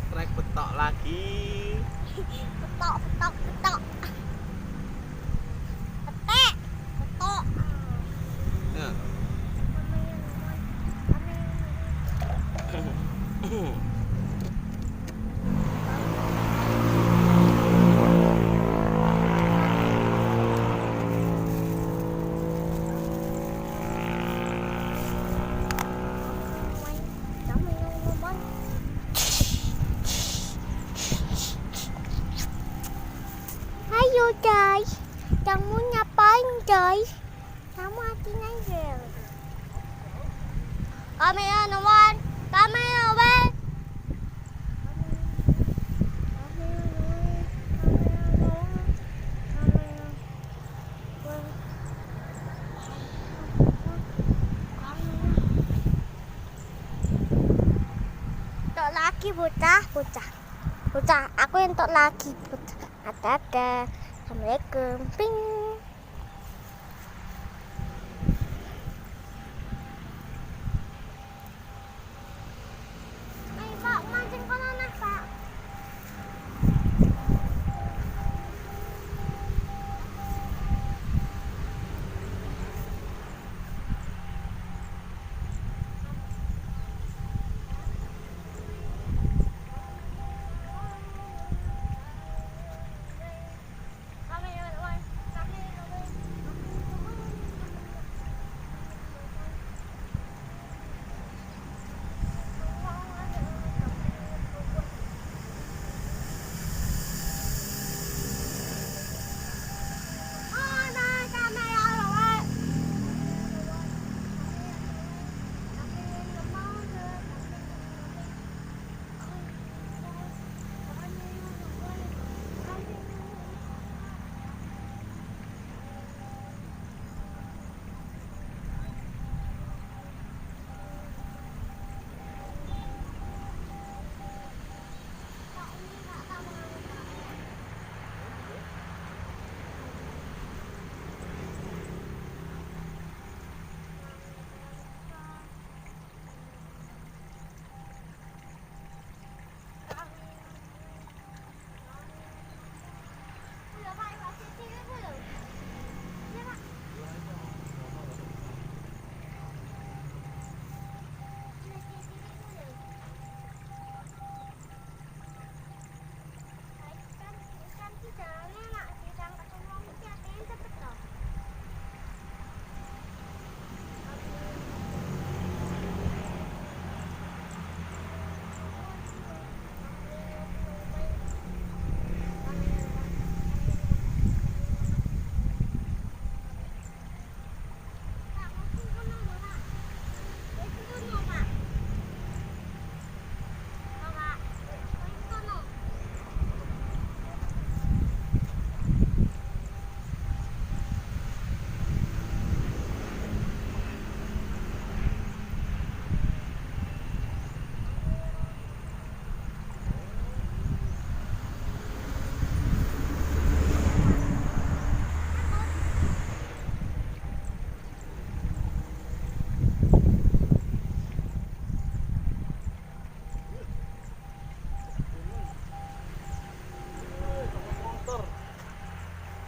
Trek betok lagi. Betok. Petek. Betok. Ya. Ayo guys, kamu ngapain guys? Kamu atin aja. Kamera nomor, kamera nomor. Tok lagi bocah. Aku yang tok lagi bocah. Ada. Assalamualaikum. Ping. Ayo Pak, mancing kono nah Pak.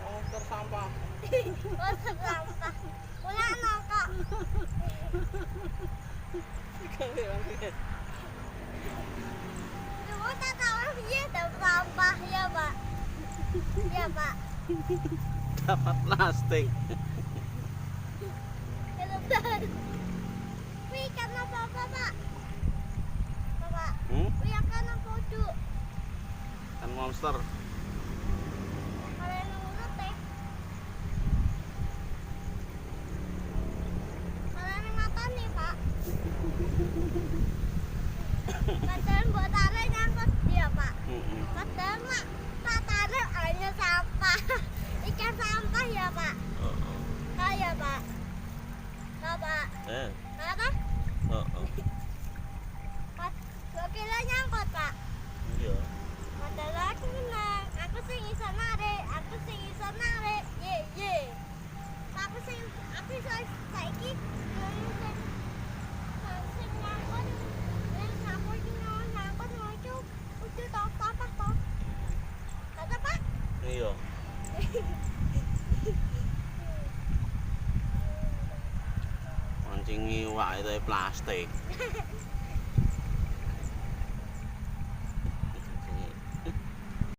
Monster sampah. Ulah nongkok. Dulu tak tahu dia ada sampah ya Pak. Ya Pak. Dapat plastik. Wih kan apa-apa Pak? Bapak. Hmm? Wih kan apa uduk? Kan monster. Kalau Padahal mbok tarik nyangkut dia, Pak. Heeh. Padahal mak tak tarik hanya sampah. Ikan sampah ya, Pak. Heeh. Kayak, Pak. Pak. Apa? Heeh. Kira nyangkut, Pak. Iya. Padahal aku menang. Aku sing iso narik. Ye ye. Aku iso saiki sing nyangkut. Nyangkut lucu. Lucu toh sampah toh. Kata, Pak. Iya. Mancing iwak itu plastik.